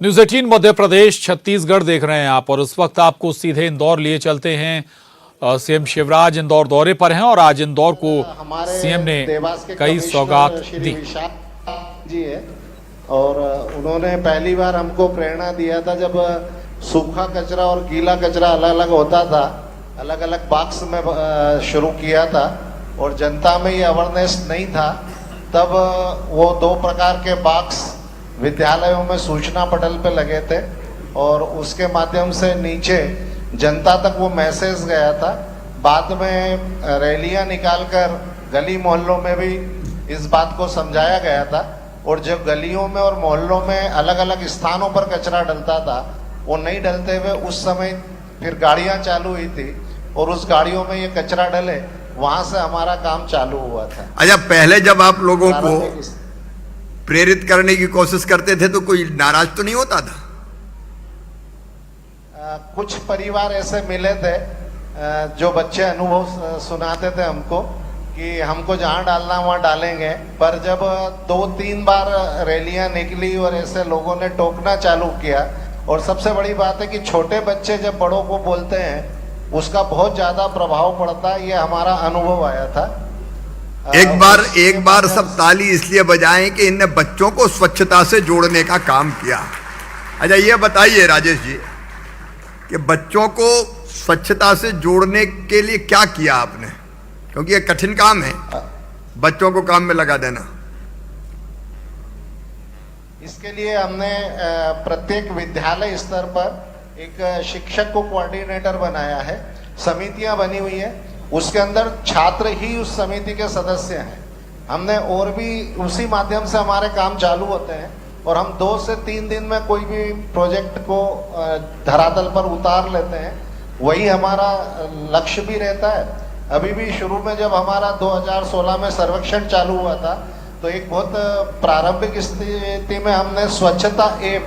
News 18 Madhya Pradesh Chhattisgarh देख रहे हैं आप और इस वक्त आपको सीधे इंदौर लिए चलते हैं। सीएम शिवराज इंदौर दौरे पर हैं और आज इंदौर को सीएम ने कई सौगात दी जी है। और उन्होंने पहली बार हमको प्रेरणा दिया था जब सूखा कचरा और गीला कचरा अलग अलग होता था, अलग अलग बॉक्स में शुरू किया था और जनता में ये अवेयरनेस नहीं था। तब वो 2 प्रकार के बॉक्स विद्यालयों में सूचना पटल पे लगे थे और उसके माध्यम से नीचे जनता तक वो मैसेज गया था। बाद में रैलियां निकालकर गली मोहल्लों में भी इस बात को समझाया गया था और जो गलियों में और मोहल्लों में अलग अलग स्थानों पर कचरा डलता था वो नहीं डलते हुए उस समय फिर गाड़ियां चालू हुई थी और उस गाड़ियों में ये कचरा डले, वहां से हमारा काम चालू हुआ था। अच्छा, पहले जब आप लोगों को प्रेरित करने की कोशिश करते थे तो कोई नाराज तो नहीं होता था? कुछ परिवार ऐसे मिले थे जो बच्चे अनुभव सुनाते थे हमको कि हमको जहाँ डालना वहाँ डालेंगे, पर जब 2-3 बार रैलियां निकली और ऐसे लोगों ने टोकना चालू किया और सबसे बड़ी बात है कि छोटे बच्चे जब बड़ों को बोलते हैं उसका बहुत ज्यादा प्रभाव पड़ता है, ये हमारा अनुभव आया था। एक बार सब ताली इसलिए बजाएं कि इनने बच्चों को स्वच्छता से जोड़ने का काम किया। अच्छा, ये बताइए राजेश जी कि बच्चों को स्वच्छता से जोड़ने के लिए क्या किया आपने, क्योंकि ये कठिन काम है बच्चों को काम में लगा देना। इसके लिए हमने प्रत्येक विद्यालय स्तर पर एक शिक्षक को कोऑर्डिनेटर बनाया है, समितियां बनी हुई है, उसके अंदर छात्र ही उस समिति के सदस्य हैं। हमने और भी उसी माध्यम से हमारे काम चालू होते हैं और हम 2 से 3 दिन में कोई भी प्रोजेक्ट को धरातल पर उतार लेते हैं, वही हमारा लक्ष्य भी रहता है। अभी भी शुरू में जब हमारा 2016 में सर्वेक्षण चालू हुआ था तो एक बहुत प्रारंभिक स्थिति में हमने स्वच्छता ऐप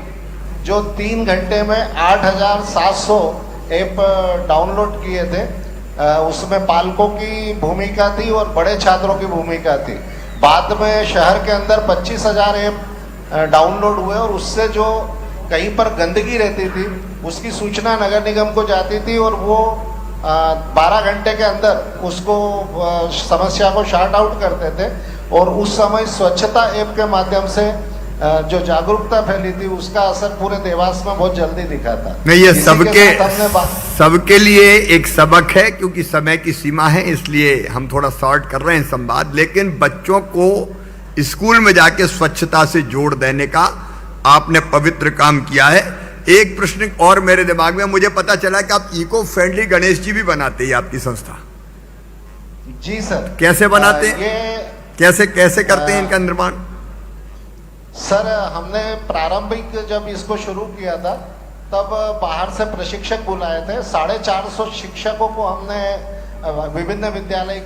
जो 3 घंटे में 8,700 ऐप डाउनलोड किए थे, उसमें पालकों की भूमिका थी और बड़े छात्रों की भूमिका थी। बाद में शहर के अंदर 25,000 ऐप डाउनलोड हुए और उससे जो कहीं पर गंदगी रहती थी उसकी सूचना नगर निगम को जाती थी और वो 12 घंटे के अंदर उसको समस्या को शार्ट आउट करते थे और उस समय स्वच्छता ऐप के माध्यम से जो जागरूकता फैली थी उसका असर पूरे देवास में बहुत जल्दी दिखा था। नहीं, ये सबके लिए एक सबक है, क्योंकि समय की सीमा है इसलिए हम थोड़ा शॉर्ट कर रहे हैं संवाद। लेकिन बच्चों को स्कूल में जाके स्वच्छता से जोड़ देने का आपने पवित्र काम किया है। एक प्रश्न और मेरे दिमाग में, मुझे पता चला कि आप इको फ्रेंडली गणेश जी भी बनाते हैं आपकी संस्था। जी सर। कैसे बनाते हैं, कैसे करते हैं इनका निर्माण? सर, हमने प्रारंभिक जब इसको शुरू किया था तब बाहर से प्रशिक्षक बुलाए थे। 450 शिक्षकों को हमने विभिन्न विद्यालय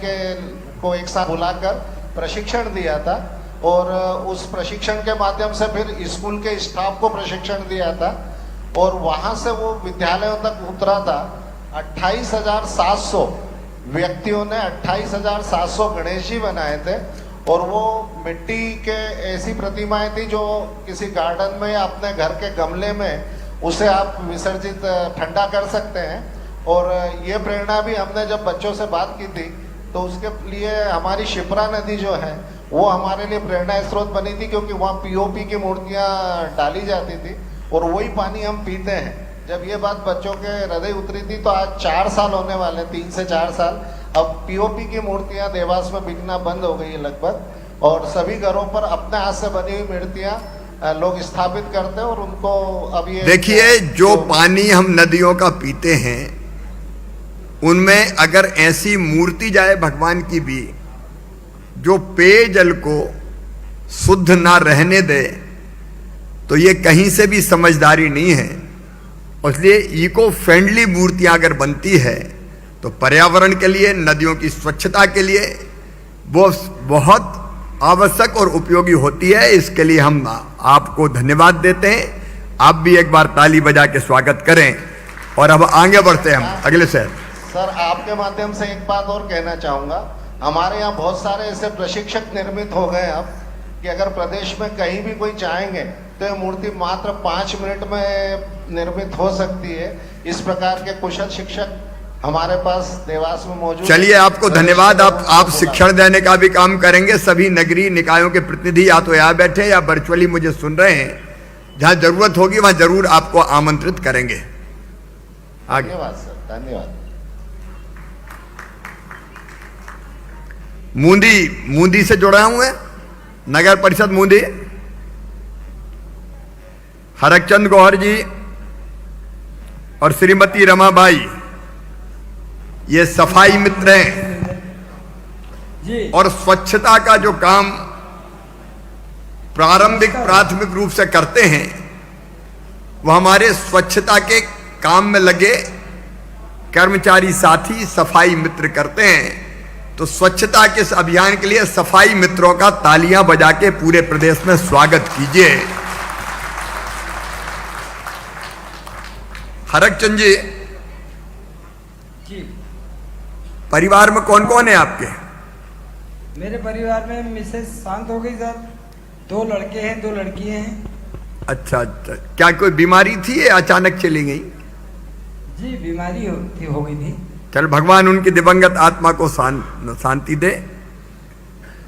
को एक साथ बुलाकर प्रशिक्षण दिया था और उस प्रशिक्षण के माध्यम से फिर स्कूल के स्टाफ को प्रशिक्षण दिया था और वहां से वो विद्यालयों तक उतरा था। 28,700 व्यक्तियों ने 28,700 गणेश जी बनाए थे और वो मिट्टी के ऐसी प्रतिमाएं थी जो किसी गार्डन में या अपने घर के गमले में उसे आप विसर्जित ठंडा कर सकते हैं। और ये प्रेरणा भी हमने जब बच्चों से बात की थी तो उसके लिए हमारी शिप्रा नदी जो है वो हमारे लिए प्रेरणा स्रोत बनी थी, क्योंकि वहाँ पीओपी की मूर्तियाँ डाली जाती थी और वही पानी हम पीते हैं। जब ये बात बच्चों के हृदय उतरी थी तो आज 4 साल होने वाले, 3 से 4 साल। अब पीओपी की मूर्तियां देवास में बिकना बंद हो गई है लगभग और सभी घरों पर अपने हाथ से बनी हुई मूर्तियां लोग स्थापित करते हैं और उनको अब ये देखिए, जो पानी हम नदियों का पीते हैं उनमें अगर ऐसी मूर्ति जाए भगवान की भी जो पेयजल को शुद्ध ना रहने दे तो ये कहीं से भी समझदारी नहीं है। इसलिए इको फ्रेंडली मूर्तियां अगर बनती है तो पर्यावरण के लिए, नदियों की स्वच्छता के लिए वो बहुत आवश्यक और उपयोगी होती है। इसके लिए हम आपको धन्यवाद देते हैं। आप भी एक बार ताली बजा के स्वागत करें और अब आगे बढ़ते हैं हम अगले शहर। सर, आपके माध्यम से एक बात और कहना चाहूंगा। हमारे यहाँ बहुत सारे ऐसे प्रशिक्षक निर्मित हो गए अब कि अगर प्रदेश में कहीं भी कोई चाहेंगे तो ये मूर्ति मात्र 5 मिनट में निर्मित हो सकती है। इस प्रकार के कुशल शिक्षक हमारे पास देवास में मौजूद। चलिए, आपको धन्यवाद। आप शिक्षण देने का भी काम करेंगे। सभी नगरीय निकायों के प्रतिनिधि या तो यहाँ बैठे या वर्चुअली मुझे सुन रहे हैं, जहां जरूरत होगी वहां जरूर आपको आमंत्रित करेंगे। आगे। धन्यवाद सर, धन्यवाद। मूंदी से जुड़ा हूं मैं, नगर परिषद मूंदी। हरकचंद गौहर जी और श्रीमती रमाबाई ये सफाई मित्र हैं जी। और स्वच्छता का जो काम प्राथमिक रूप से करते हैं, वह हमारे स्वच्छता के काम में लगे कर्मचारी साथी सफाई मित्र करते हैं। तो स्वच्छता के इस अभियान के लिए सफाई मित्रों का तालियां बजा के पूरे प्रदेश में स्वागत कीजिए। हरकचंद जी, परिवार में कौन कौन है आपके? मेरे परिवार में मिसेस शांत हो गई सर, 2 लड़के हैं, 2 लड़कियां हैं। अच्छा, क्या कोई बीमारी थी या अचानक चली गई? जी, बीमारी हो गई थी। चल, भगवान उनकी दिवंगत आत्मा को शांति दे।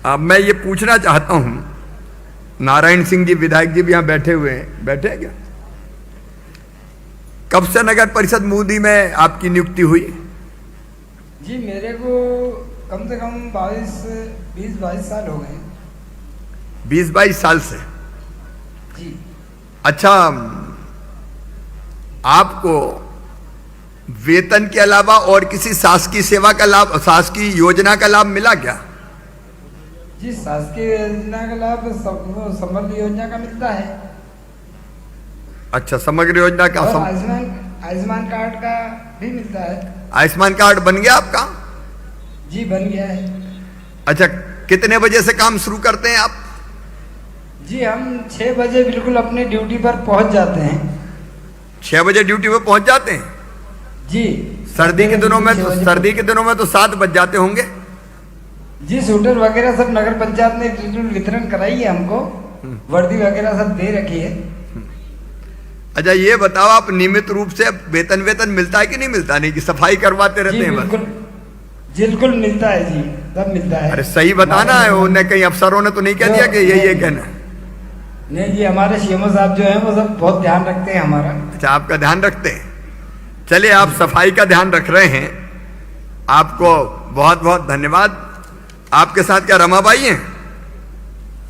अब मैं ये पूछना चाहता हूं, नारायण सिंह जी विधायक जी भी यहां बैठे हुए हैं, बैठे हैं क्या? कब से नगर परिषद मूंदी में आपकी नियुक्ति हुई? जी, मेरे को कम से कम 20-22 साल हो गए। 20-22 साल से? जी। अच्छा, आपको वेतन के अलावा और किसी शासकीय सेवा का लाभ, शासकीय योजना का लाभ मिला क्या? जी, शासकीय योजना का लाभ समग्र योजना का मिलता है। अच्छा, समग्र योजना का और आयुष्मान कार्ड का भी मिलता है। आयुष्मान कार्ड बन गया आपका? जी, बन गया है। अच्छा, कितने बजे से काम शुरू करते हैं आप? जी, हम 6 बजे बिल्कुल अपनी ड्यूटी पर पहुंच जाते हैं। 6 बजे ड्यूटी पर पहुंच जाते हैं? जी। सर्दी के दिनों में तो 7 बज जाते होंगे? जी, स्वेटर वगैरह सब नगर पंचायत ने बिल्कुल वितरण कराई है हमको, वर्दी वगैरह सब दे रखी है। अच्छा, ये बताओ, आप नियमित रूप से वेतन मिलता है कि नहीं मिलता? नहीं कि सफाई करवाते रहते हैं? बिल्कुल मिलता है जी, सब मिलता है। अरे सही बताना है, उन्हें कहीं अफसरों ने तो नहीं कह दिया कि ये कहना? नहीं जी, हमारे सीएमओ साहब जो हैं वो सब बहुत ध्यान रखते हैं हमारा। अच्छा, आपका ध्यान रखते हैं। चलिए, आप सफाई का ध्यान रख रहे हैं, आपको बहुत बहुत धन्यवाद। आपके साथ क्या रमाबाई हैं?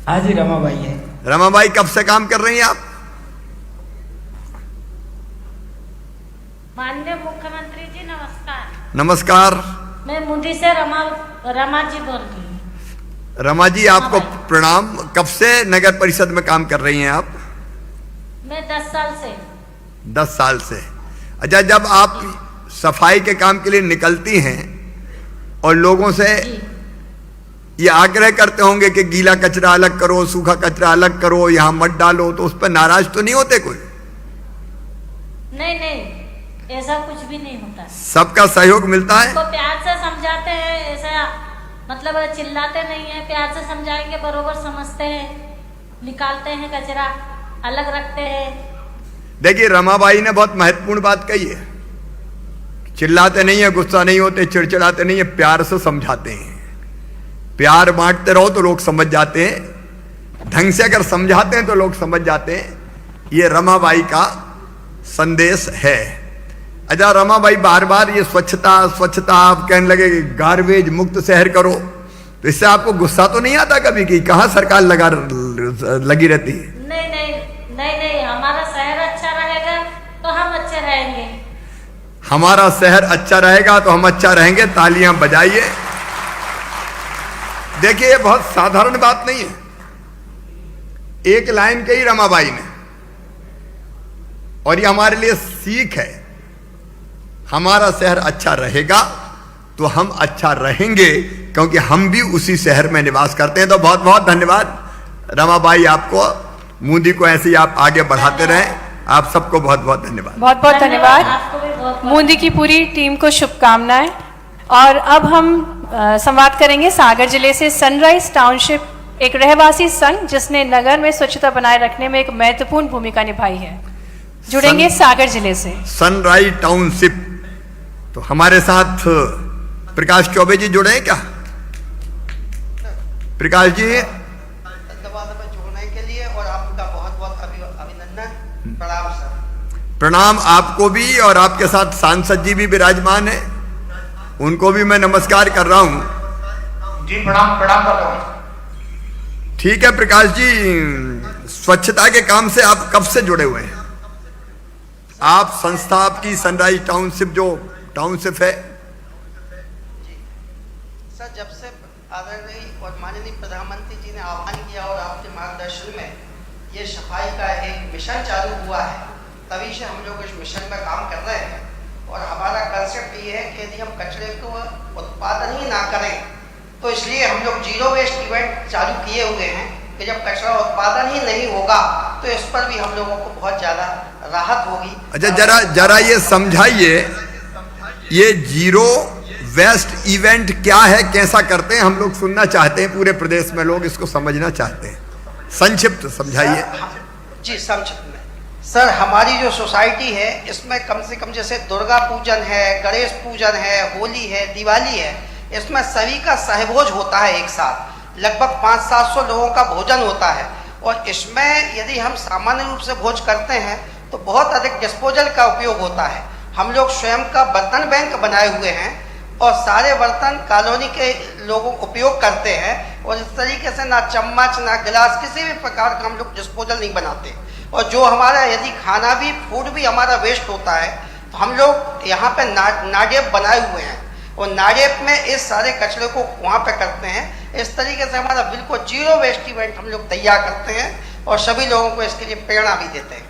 हाँ जी, रमाबाई है। रमाबाई, कब से काम कर रही हैं आप? माननीय मुख्यमंत्री जी नमस्कार। नमस्कार। मैं मूंदी से रमा जी बोल रही हूँ। रमा जी, आपको प्रणाम। कब से नगर परिषद में काम कर रही हैं आप? मैं 10 साल से। 10 साल से। अच्छा, जब आप सफाई के काम के लिए निकलती हैं और लोगों से ये आग्रह करते होंगे कि गीला कचरा अलग करो, सूखा कचरा अलग करो, यहां मत डालो, तो उस पर नाराज तो नहीं होते कोई? नहीं, ऐसा कुछ भी नहीं होता। सबका सहयोग मिलता है? तो प्यार से समझाते हैं, ऐसा मतलब चिल्लाते नहीं है, प्यार से समझाएंगे बरोबर समझते हैं, निकालते हैं कचरा, अलग रखते हैं। देखिए, रमाबाई ने बहुत महत्वपूर्ण बात कही है। चिल्लाते नहीं है, गुस्सा नहीं होते, चिड़चिड़ाते नहीं है, प्यार से समझाते हैं। प्यार बांटते रहो तो लोग समझ जाते हैं, ढंग से अगर समझाते हैं तो लोग समझ जाते हैं। ये रमाबाई का संदेश है। अच्छा, रमाबाई, बार बार ये स्वच्छता आप कहने लगे कि गार्बेज मुक्त शहर करो, तो इससे आपको गुस्सा तो नहीं आता कभी कि कहां सरकार लगी रहती है? नहीं, हमारा शहर अच्छा रहेगा तो हम अच्छे रहेंगे। हमारा शहर अच्छा रहेगा तो हम अच्छा रहेंगे। तालियां बजाइए। देखिए, ये बहुत साधारण बात नहीं है, एक लाइन कही रमाबाई ने, और ये हमारे लिए सीख है। हमारा शहर अच्छा रहेगा तो हम अच्छा रहेंगे, क्योंकि हम भी उसी शहर में निवास करते हैं। तो बहुत बहुत धन्यवाद रमाबाई, आपको मूंदी को ऐसे ही आप आगे बढ़ाते रहें। आप सबको बहुत बहुत धन्यवाद। बहुत बहुत धन्यवाद। आपको भी बहुत मूंदी की पूरी टीम को शुभकामनाएं। और अब हम संवाद करेंगे सागर जिले से सनराइज टाउनशिप एक रहवासी संघ जिसने नगर में स्वच्छता बनाए रखने में एक महत्वपूर्ण भूमिका निभाई है। जुड़ेंगे सागर जिले से। सनराइज टाउनशिप, तो हमारे साथ प्रकाश चौबे जी जुड़े हैं क्या? प्रकाश जी, धन्यवाद हमें जोड़ने के लिए और आपका बहुत बहुत अभिनंदन। प्रणाम सर। प्रणाम आपको भी, और आपके साथ सांसद जी भी विराजमान है, उनको भी मैं नमस्कार कर रहा हूं। जी प्रणाम कर रहा हूं। ठीक है प्रकाश जी, स्वच्छता के काम से आप कब से जुड़े हुए हैं? आप संस्था आपकी सनराइज टाउनशिप जो टाउनशिप है, सर जब से आदरणीय और माननीय प्रधानमंत्री जी ने आह्वान किया और आपके मार्गदर्शन में ये सफाई का एक मिशन चालू हुआ है, तभी से हम लोग इस मिशन में काम कर रहे हैं। और हमारा कंसेप्ट ये है कि यदि हम कचरे को उत्पादन ही ना करें, तो इसलिए हम लोग जीरो वेस्ट इवेंट चालू किए हुए हैं कि जब कचरा उत्पादन ही नहीं होगा तो इस पर भी हम लोगों को बहुत ज़्यादा राहत होगी। अच्छा जरा ये समझाइए, ये जीरो वेस्ट इवेंट क्या है, कैसा करते हैं? हम लोग सुनना चाहते हैं, पूरे प्रदेश में लोग इसको समझना चाहते हैं, संक्षिप्त समझाइए। जी संक्षिप्त में सर, हमारी जो सोसाइटी है इसमें कम से कम जैसे दुर्गा पूजन है, गणेश पूजन है, होली है, दिवाली है, इसमें सभी का सहभोज होता है एक साथ। लगभग 500-700 लोगों का भोजन होता है और इसमें यदि हम सामान्य रूप से भोज करते हैं तो बहुत अधिक डिस्पोजल का उपयोग होता है। हम लोग स्वयं का बर्तन बैंक बनाए हुए हैं और सारे बर्तन कॉलोनी के लोगों उपयोग करते हैं और इस तरीके से ना चम्मच ना गिलास किसी भी प्रकार का हम लोग डिस्पोजल नहीं बनाते। और जो हमारा यदि खाना भी फूड भी हमारा वेस्ट होता है तो हम लोग यहाँ पे नाडेप बनाए हुए हैं और नाडेप में इस सारे कचरे को वहाँ पे करते हैं। इस तरीके से हमारा बिल्कुल जीरो वेस्ट इवेंट हम लोग तैयार करते हैं और सभी लोगों को इसके लिए प्रेरणा भी देते हैं।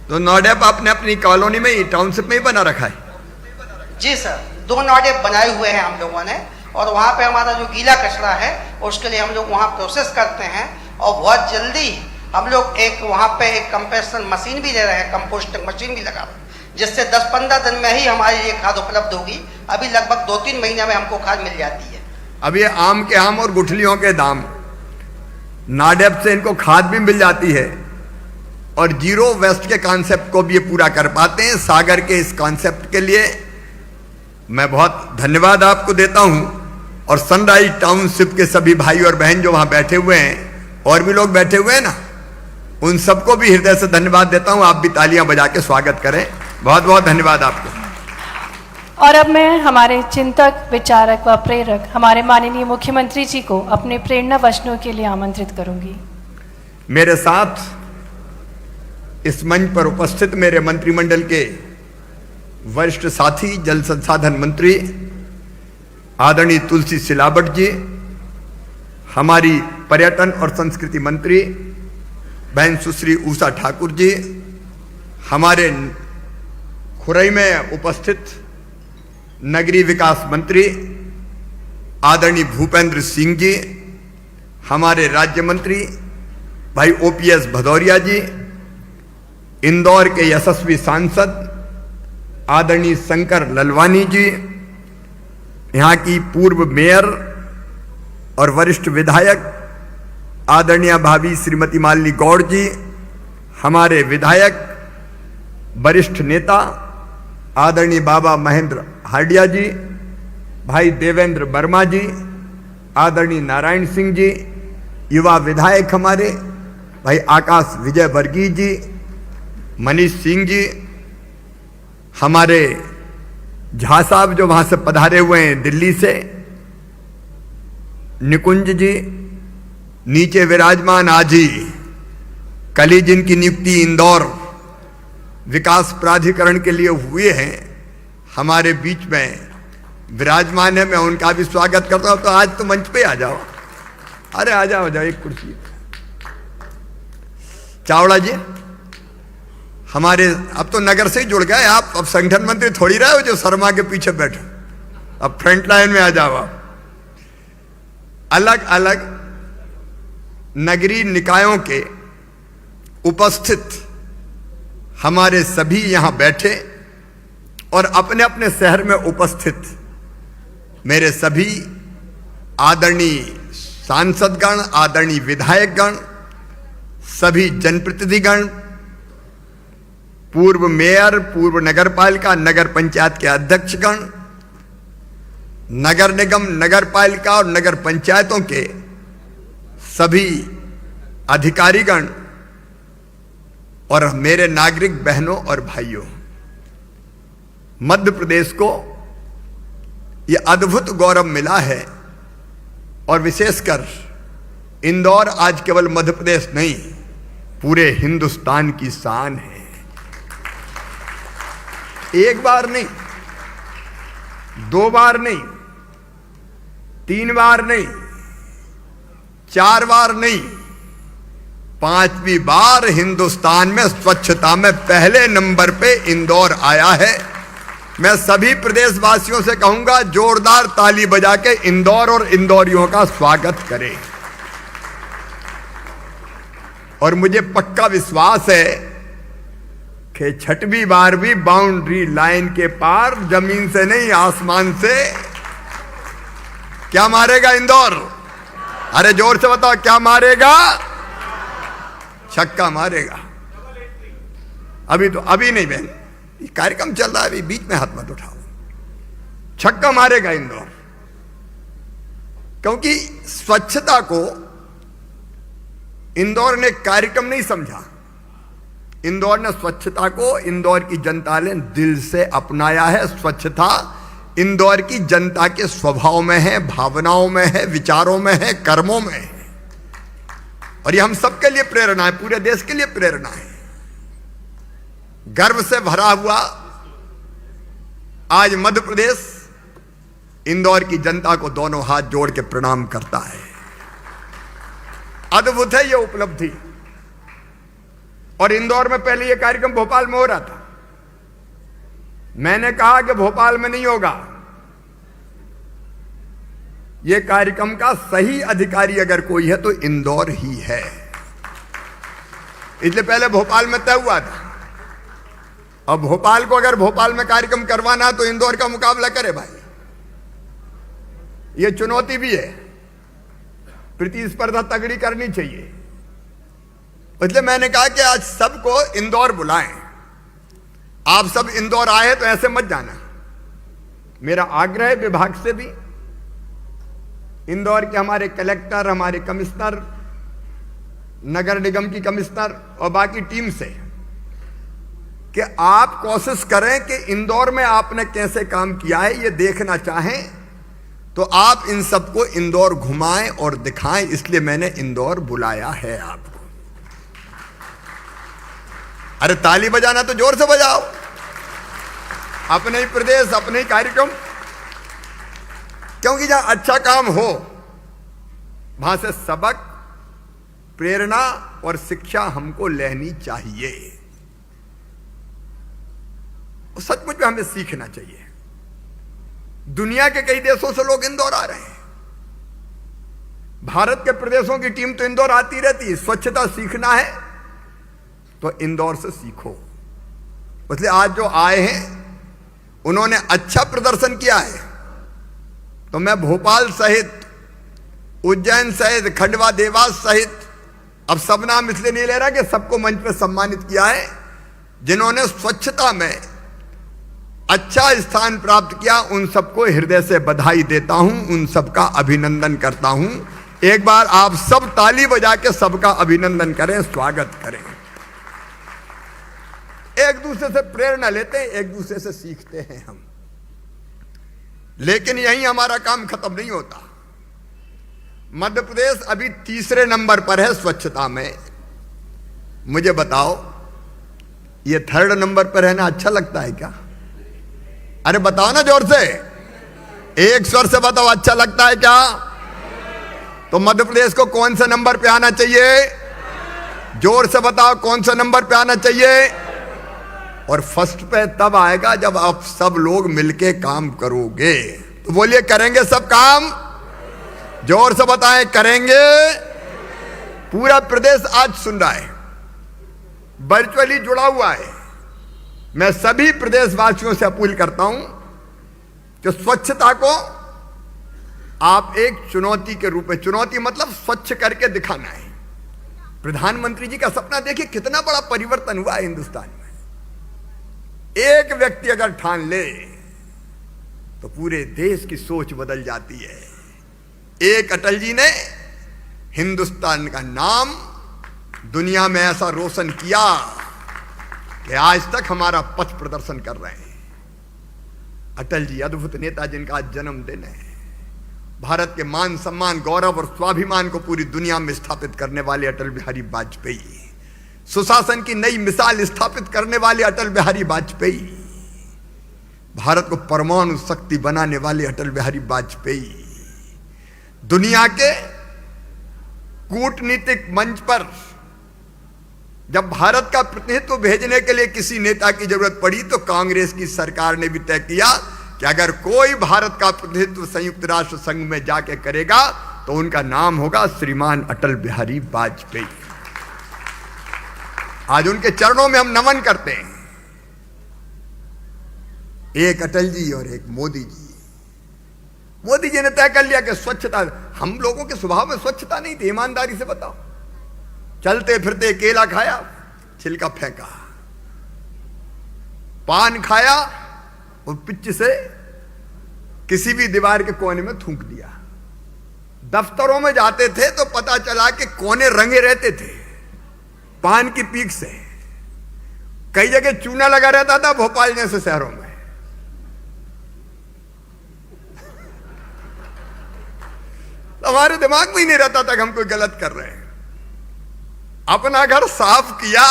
तो नाडेप आपने अपनी कॉलोनी में ही, टाउनशिप में ही बना रखा है? जी सर, 2 नाडेप बनाए हुए हैं हम लोगों ने और वहाँ पे हमारा जो गीला कचरा है उसके लिए हम लोग वहाँ प्रोसेस करते हैं और बहुत जल्दी हम लोग एक वहाँ पे एक कंप्रेशन मशीन भी ले रहे हैं, कंपोस्टिंग मशीन भी लगा रहे हैं, जिससे 10-15 दिन में ही हमारी ये खाद उपलब्ध होगी। अभी लगभग 2-3 महीने में हमको खाद मिल जाती है। अब ये आम के आम और गुठलियों के दाम, नाडेप से इनको खाद भी मिल जाती है और जीरो वेस्ट के कॉन्सेप्ट को भी ये पूरा कर पाते हैं। सागर के इस कॉन्सेप्ट के लिए मैं बहुत धन्यवाद आपको देता हूं और सनराइज टाउनशिप के सभी भाई और बहन जो वहां बैठे हुए हैं, और भी लोग बैठे हुए हैं ना, उन सबको भी हृदय से धन्यवाद देता हूं। आप भी तालियां बजा के स्वागत करें। बहुत बहुत धन्यवाद आपको। और अब मैं हमारे चिंतक, विचारक व प्रेरक हमारे माननीय मुख्यमंत्री जी को अपने प्रेरणा वचनों के लिए आमंत्रित करूंगी। मेरे साथ इस मंच पर उपस्थित मेरे मंत्रिमंडल के वरिष्ठ साथी, जल संसाधन मंत्री आदरणीय तुलसी सिलावट जी, हमारी पर्यटन और संस्कृति मंत्री बहन सुश्री उषा ठाकुर जी, हमारे खुरई में उपस्थित नगरीय विकास मंत्री आदरणीय भूपेंद्र सिंह जी, हमारे राज्य मंत्री भाई OPS भदौरिया जी, इंदौर के यशस्वी सांसद आदरणीय शंकर ललवानी जी, यहाँ की पूर्व मेयर और वरिष्ठ विधायक आदरणीय भाभी श्रीमती मालिनी गौड़ जी, हमारे विधायक वरिष्ठ नेता आदरणीय बाबा महेंद्र हार्डिया जी, भाई देवेंद्र वर्मा जी, आदरणीय नारायण सिंह जी, युवा विधायक हमारे भाई आकाश विजय वर्गीय जी, मनीष सिंह जी, हमारे झा साहब जो वहां से पधारे हुए हैं दिल्ली से, निकुंज जी, नीचे विराजमान आजी, कल ही जिनकी नियुक्ति इंदौर विकास प्राधिकरण के लिए हुए हैं, हमारे बीच में विराजमान है। मैं उनका भी स्वागत करता हूं। तो आज तो मंच पे आ जाओ, अरे आ जाओ, एक कुर्सी। चावड़ा जी, हमारे अब तो नगर से ही जुड़ गए आप, अब संगठन मंत्री थोड़ी रहे हो जो शर्मा के पीछे बैठे, अब फ्रंट लाइन में आ जाओ आप। अलग अलग नगरीय निकायों के उपस्थित हमारे सभी यहां बैठे और अपने अपने शहर में उपस्थित मेरे सभी आदरणीय सांसदगण, आदरणीय विधायकगण, सभी जनप्रतिनिधिगण, पूर्व मेयर, पूर्व नगरपालिका, नगर पंचायत के अध्यक्षगण, नगर निगम, नगरपालिका और नगर पंचायतों के सभी अधिकारीगण और मेरे नागरिक बहनों और भाइयों, मध्य प्रदेश को यह अद्भुत गौरव मिला है और विशेषकर इंदौर आज केवल मध्य प्रदेश नहीं, पूरे हिंदुस्तान की शान है। एक बार नहीं, 2 बार नहीं, 3 बार नहीं, 4 बार नहीं, 5वीं बार हिंदुस्तान में स्वच्छता में पहले नंबर पे इंदौर आया है। मैं सभी प्रदेशवासियों से कहूंगा, जोरदार ताली बजा के इंदौर और इंदौरियों का स्वागत करें। और मुझे पक्का विश्वास है कि 6वीं बार भी बाउंड्री लाइन के पार, जमीन से नहीं आसमान से, क्या मारेगा इंदौर? अरे जोर से बताओ, क्या मारेगा? छक्का मारेगा। अभी नहीं बहन, ये कार्यक्रम चल रहा है, अभी बीच में हाथ मत उठाओ। छक्का मारेगा इंदौर, क्योंकि स्वच्छता को इंदौर ने कार्यक्रम नहीं समझा। इंदौर ने स्वच्छता को, इंदौर की जनता ने दिल से अपनाया है। स्वच्छता इंदौर की जनता के स्वभाव में है, भावनाओं में है, विचारों में है, कर्मों में है। और ये हम सबके लिए प्रेरणा है, पूरे देश के लिए प्रेरणा है। गर्व से भरा हुआ आज मध्य प्रदेश इंदौर की जनता को दोनों हाथ जोड़ के प्रणाम करता है। अद्भुत है ये उपलब्धि। और इंदौर में पहले ये कार्यक्रम भोपाल में हो रहा था। मैंने कहा कि भोपाल में नहीं होगा, ये कार्यक्रम का सही अधिकारी अगर कोई है तो इंदौर ही है। इसलिए पहले भोपाल में तय हुआ था। अब भोपाल को अगर भोपाल में कार्यक्रम करवाना तो इंदौर का मुकाबला करे भाई, ये चुनौती भी है, प्रतिस्पर्धा तगड़ी करनी चाहिए। इसलिए मैंने कहा कि आज सबको इंदौर बुलाएं। आप सब इंदौर आए तो ऐसे मत जाना। मेरा आग्रह है विभाग से भी, इंदौर के हमारे कलेक्टर, हमारे कमिश्नर, नगर निगम की कमिश्नर और बाकी टीम से, कि आप कोशिश करें कि इंदौर में आपने कैसे काम किया है ये देखना चाहें तो आप इन सबको इंदौर घुमाएं और दिखाएं। इसलिए मैंने इंदौर बुलाया है आपको। अरे ताली बजाना तो जोर से बजाओ, अपने ही प्रदेश, अपने ही कार्यक्रम। क्योंकि जहां अच्छा काम हो वहां से सबक, प्रेरणा और शिक्षा हमको लेनी चाहिए। सचमुच में हमें सीखना चाहिए। दुनिया के कई देशों से लोग इंदौर आ रहे हैं। भारत के प्रदेशों की टीम तो इंदौर आती रहती है। स्वच्छता सीखना है तो इंदौर से सीखो। इसलिए आज जो आए हैं उन्होंने अच्छा प्रदर्शन किया है, तो मैं भोपाल सहित, उज्जैन सहित, खंडवा, देवास सहित, अब सब नाम इसलिए नहीं ले रहा कि सबको मंच पर सम्मानित किया है। जिन्होंने स्वच्छता में अच्छा स्थान प्राप्त किया उन सबको हृदय से बधाई देता हूं, उन सबका अभिनंदन करता हूं। एक बार आप सब ताली बजा के सबका अभिनंदन करें, स्वागत करें। एक दूसरे से प्रेरणा लेते हैं, एक दूसरे से सीखते हैं हम। लेकिन यहीं हमारा काम खत्म नहीं होता। मध्य प्रदेश अभी 3रे नंबर पर है स्वच्छता में। मुझे बताओ, ये 3rd नंबर पर रहना अच्छा लगता है क्या? अरे बताओ ना जोर से, एक स्वर से बताओ, अच्छा लगता है क्या? तो मध्य प्रदेश को कौन से नंबर पे आना चाहिए? जोर से बताओ, कौन से नंबर पे आना चाहिए? और फर्स्ट पे तब आएगा जब आप सब लोग मिलके काम करोगे। तो बोलिए, करेंगे सब काम? जोर से बताएं, करेंगे। पूरा प्रदेश आज सुन रहा है, वर्चुअली जुड़ा हुआ है। मैं सभी प्रदेशवासियों से अपील करता हूं कि स्वच्छता को आप एक चुनौती के रूप में, चुनौती मतलब स्वच्छ करके दिखाना है। प्रधानमंत्री जी का सपना देखिए, कितना बड़ा परिवर्तन हुआ है हिंदुस्तान में। एक व्यक्ति अगर ठान ले तो पूरे देश की सोच बदल जाती है। एक अटल जी ने हिंदुस्तान का नाम दुनिया में ऐसा रोशन किया कि आज तक हमारा पथ प्रदर्शन कर रहे हैं। अटल जी अद्भुत नेता जिनका आज जन्मदिन है। भारत के मान सम्मान, गौरव और स्वाभिमान को पूरी दुनिया में स्थापित करने वाले अटल बिहारी वाजपेयी, सुशासन की नई मिसाल स्थापित करने वाले अटल बिहारी वाजपेयी, भारत को परमाणु शक्ति बनाने वाले अटल बिहारी वाजपेयी, दुनिया के कूटनीतिक मंच पर जब भारत का प्रतिनिधित्व भेजने के लिए किसी नेता की जरूरत पड़ी तो कांग्रेस की सरकार ने भी तय किया कि अगर कोई भारत का प्रतिनिधित्व संयुक्त राष्ट्र संघ में जाके करेगा तो उनका नाम होगा श्रीमान अटल बिहारी वाजपेयी। आज उनके चरणों में हम नमन करते हैं। एक अटल जी और एक मोदी जी। मोदी जी ने तय कर लिया कि स्वच्छता, हम लोगों के स्वभाव में स्वच्छता नहीं थी, ईमानदारी से बताओ। चलते फिरते केला खाया, छिलका फेंका, पान खाया और पिच से किसी भी दीवार के कोने में थूक दिया। दफ्तरों में जाते थे तो पता चला कि कोने रंगे रहते थे पान की पीक से। कई जगह चूना लगा रहता था भोपाल जैसे शहरों में। हमारे दिमाग में ही नहीं रहता था कि हम कोई गलत कर रहे हैं। अपना घर साफ किया,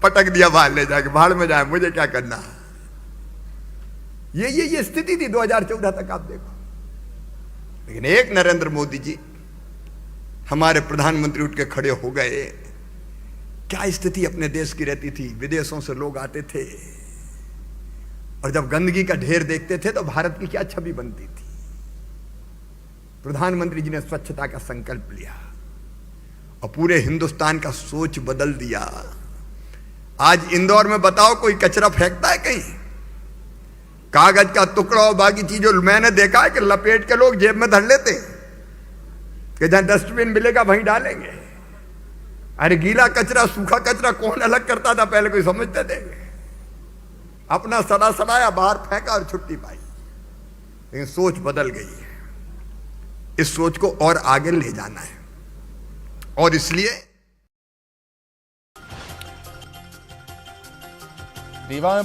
पटक दिया बाहर ले जाके, भाड़ में जाए, मुझे क्या करना है। ये स्थिति थी 2014 तक, आप देखो। लेकिन एक नरेंद्र मोदी जी हमारे प्रधानमंत्री उठ के खड़े हो गए। क्या स्थिति अपने देश की रहती थी। विदेशों से लोग आते थे और जब गंदगी का ढेर देखते थे तो भारत की क्या छवि बनती थी। प्रधानमंत्री जी ने स्वच्छता का संकल्प लिया और पूरे हिंदुस्तान का सोच बदल दिया। आज इंदौर में बताओ कोई कचरा फेंकता है कहीं? कागज का टुकड़ा और बाकी चीजों मैंने देखा है कि लपेट के लोग जेब में धर लेते हैं कि जहां डस्टबिन मिलेगा वहीं डालेंगे। अरे गीला कचरा सूखा कचरा कौन अलग करता था पहले, कोई समझते थे? अपना सड़ा सड़ाया बाहर फेंका और छुट्टी पाई। लेकिन सोच बदल गई है। इस सोच को और आगे ले जाना है और इसलिए दीवान